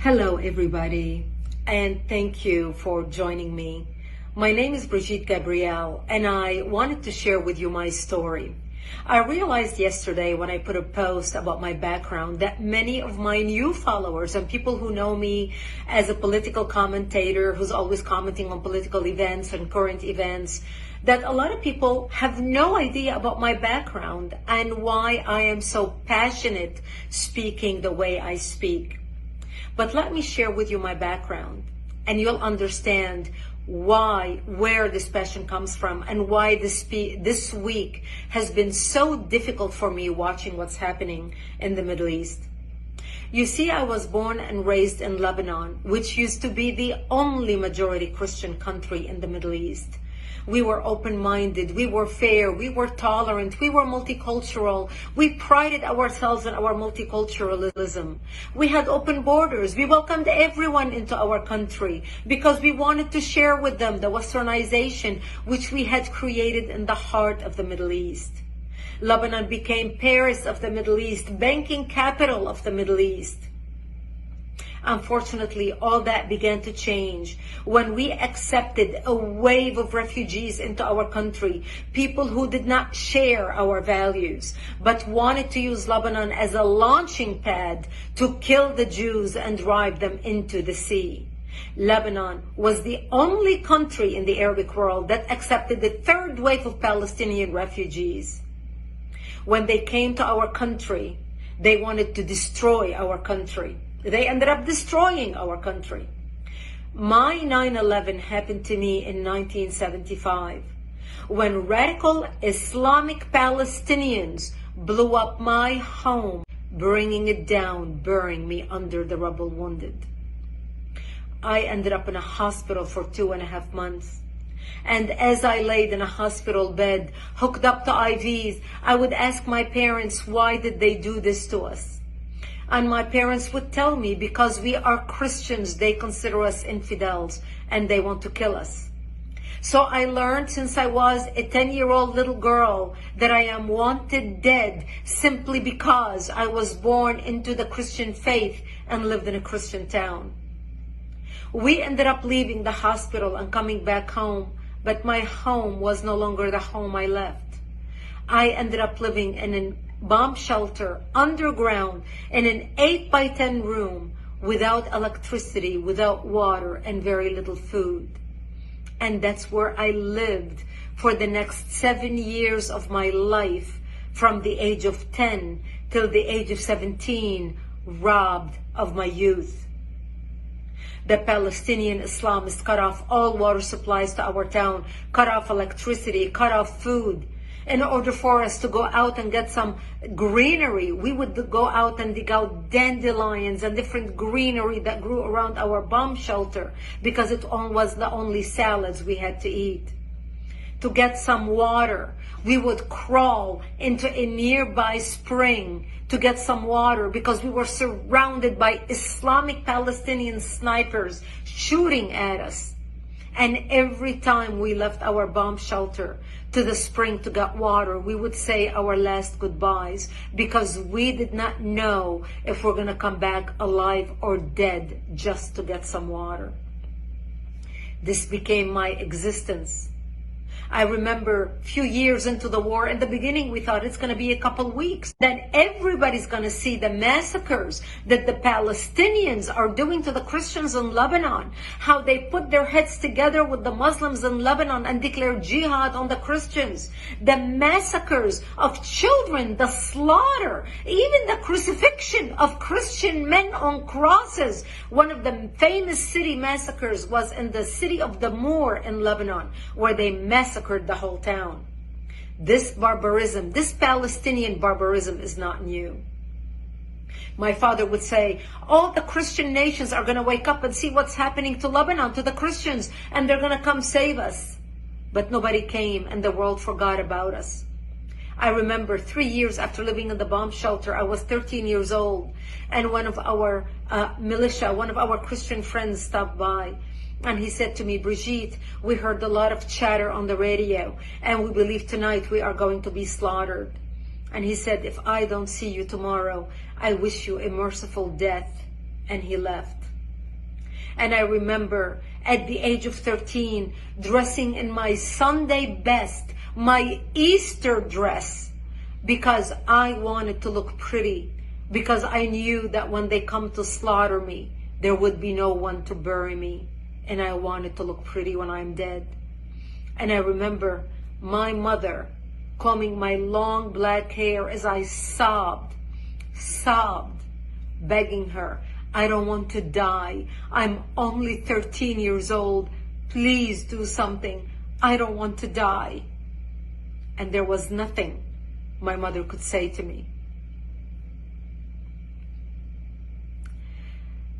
Hello everybody, and thank you for joining me. My name is Brigitte Gabriel, and I wanted to share with you my story. I realized yesterday when I put a post about my background that many of my new followers and people who know me as a political commentator who's always commenting on political events and current events, that a lot of people have no idea about my background and why I am so passionate speaking the way I speak. But let me share with you my background, and you'll understand where this passion comes from, and why this week has been so difficult for me watching what's happening in the Middle East. You see, I was born and raised in Lebanon, which used to be the only majority Christian country in the Middle East. We were open-minded, we were fair, we were tolerant, we were multicultural. We prided ourselves on our multiculturalism. We had open borders. We welcomed everyone into our country because we wanted to share with them the westernization which we had created in the heart of the Middle East. Lebanon became Paris of the Middle East, banking capital of the Middle East. Unfortunately, all that began to change when we accepted a wave of refugees into our country, people who did not share our values, but wanted to use Lebanon as a launching pad to kill the Jews and drive them into the sea. Lebanon was the only country in the Arabic world that accepted the third wave of Palestinian refugees. When they came to our country, they wanted to destroy our country. They ended up destroying our country. My 9/11 happened to me in 1975 when radical Islamic Palestinians blew up my home, bringing it down, burying me under the rubble wounded. I ended up in a hospital for 2.5 months. And as I laid in a hospital bed, hooked up to IVs, I would ask my parents, why did they do this to us? And my parents would tell me, because we are Christians, they consider us infidels and they want to kill us. So I learned since I was a 10-year-old little girl that I am wanted dead simply because I was born into the Christian faith and lived in a Christian town. We ended up leaving the hospital and coming back home, but my home was no longer the home I left. I ended up living in a bomb shelter underground in an 8x10 room without electricity, without water, and very little food. And that's where I lived for the next 7 years of my life, from the age of 10 till the age of 17, robbed of my youth. The Palestinian Islamists cut off all water supplies to our town, cut off electricity, cut off food. In order for us to go out and get some greenery, we would go out and dig out dandelions and different greenery that grew around our bomb shelter because it was the only salads we had to eat. To get some water, we would crawl into a nearby spring to get some water because we were surrounded by Islamic Palestinian snipers shooting at us. And every time we left our bomb shelter to the spring to get water, we would say our last goodbyes because we did not know if we're going to come back alive or dead just to get some water. This became my existence. I remember a few years into the war, in the beginning we thought it's going to be a couple weeks. Then everybody's going to see the massacres that the Palestinians are doing to the Christians in Lebanon. How they put their heads together with the Muslims in Lebanon and declare jihad on the Christians. The massacres of children, the slaughter, even the crucifixion of Christian men on crosses. One of the famous city massacres was in the city of the Moor in Lebanon, where they massacred the whole town. This barbarism, this Palestinian barbarism is not new. My father would say, all the Christian nations are going to wake up and see what's happening to Lebanon, to the Christians, and they're going to come save us. But nobody came and the world forgot about us. I remember 3 years after living in the bomb shelter, I was 13 years old, and one of our militia, one of our Christian friends stopped by. And he said to me, Brigitte, we heard a lot of chatter on the radio, and we believe tonight we are going to be slaughtered. And he said, if I don't see you tomorrow, I wish you a merciful death. And he left. And I remember at the age of 13, dressing in my Sunday best, my Easter dress, because I wanted to look pretty, because I knew that when they come to slaughter me, there would be no one to bury me. And I wanted to look pretty when I'm dead. And I remember my mother combing my long black hair as I sobbed, begging her, I don't want to die. I'm only 13 years old. Please do something. I don't want to die. And there was nothing my mother could say to me.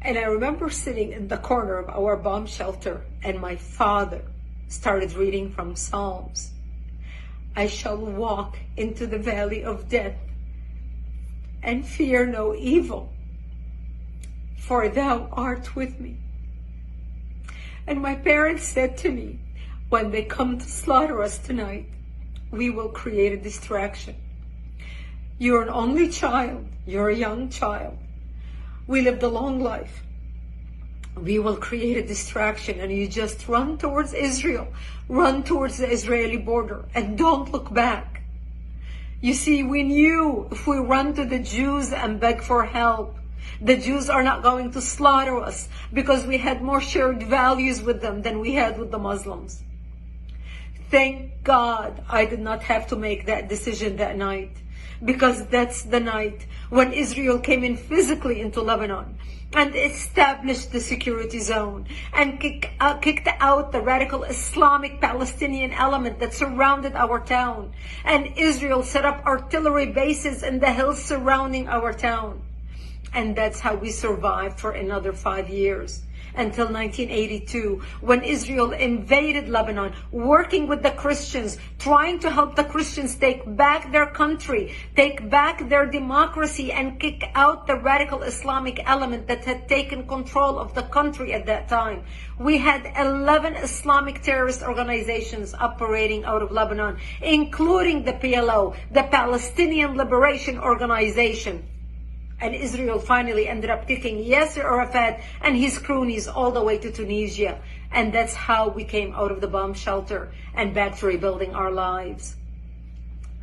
And I remember sitting in the corner of our bomb shelter, and my father started reading from Psalms. I shall walk into the valley of death and fear no evil, for thou art with me. And my parents said to me, when they come to slaughter us tonight, we will create a distraction. You're an only child. You're a young child. We lived a long life. We will create a distraction, and you just run towards Israel, run towards the Israeli border, and don't look back. You see, we knew if we run to the Jews and beg for help, the Jews are not going to slaughter us, because we had more shared values with them than we had with the Muslims. Thank God I did not have to make that decision that night, because that's the night when Israel came in physically into Lebanon and established the security zone and kicked out the radical Islamic Palestinian element that surrounded our town. And Israel set up artillery bases in the hills surrounding our town. And that's how we survived for another 5 years, until 1982, when Israel invaded Lebanon, working with the Christians, trying to help the Christians take back their country, take back their democracy, and kick out the radical Islamic element that had taken control of the country at that time. We had 11 Islamic terrorist organizations operating out of Lebanon, including the PLO, the Palestinian Liberation Organization. And Israel finally ended up kicking Yasser Arafat and his cronies all the way to Tunisia. And that's how we came out of the bomb shelter and back to rebuilding our lives.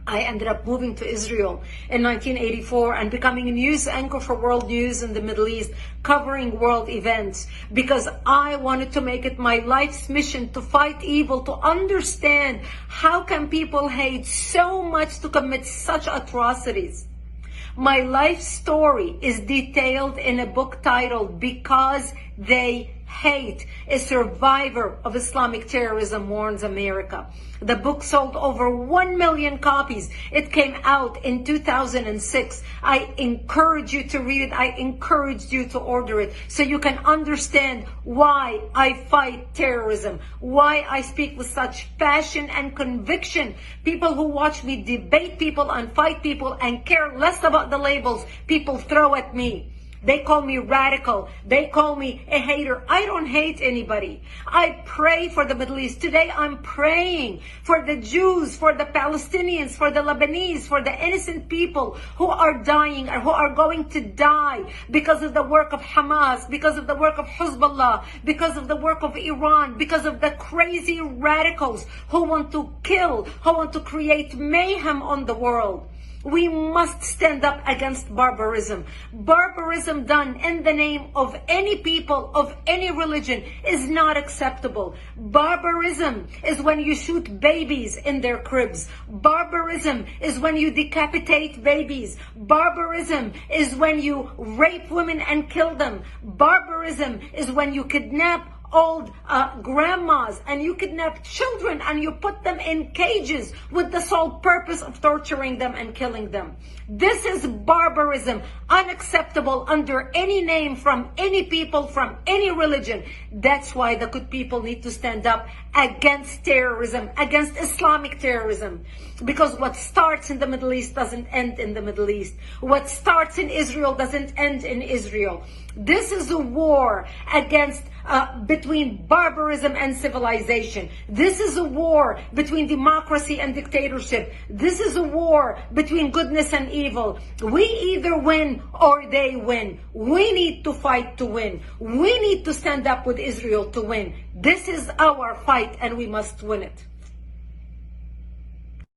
I ended up moving to Israel in 1984 and becoming a news anchor for World News in the Middle East, covering world events, because I wanted to make it my life's mission to fight evil, to understand how can people hate so much to commit such atrocities. My life story is detailed in a book titled Because They Hate. A survivor of Islamic terrorism warns America. The book sold over 1 million copies. It came out in 2006. I encourage you to read it. I encourage you to order it so you can understand why I fight terrorism, why I speak with such passion and conviction. People who watch me debate people and fight people and care less about the labels people throw at me. They call me radical. They call me a hater. I don't hate anybody. I pray for the Middle East. Today I'm praying for the Jews, for the Palestinians, for the Lebanese, for the innocent people who are dying or who are going to die because of the work of Hamas, because of the work of Hezbollah, because of the work of Iran, because of the crazy radicals who want to kill, who want to create mayhem on the world. We must stand up against barbarism. Barbarism done in the name of any people, of any religion, is not acceptable. Barbarism is when you shoot babies in their cribs. Barbarism is when you decapitate babies. Barbarism is when you rape women and kill them. Barbarism is when you kidnap old grandmas and you kidnap children and you put them in cages with the sole purpose of torturing them and killing them. This is barbarism, unacceptable under any name, from any people, from any religion. That's why the good people need to stand up against terrorism, against Islamic terrorism. Because what starts in the Middle East doesn't end in the Middle East. What starts in Israel doesn't end in Israel. This is a war against between barbarism and civilization. This is a war between democracy and dictatorship. This is a war between goodness and evil. We either win or they win. We need to fight to win. We need to stand up with Israel to win. This is our fight and we must win it.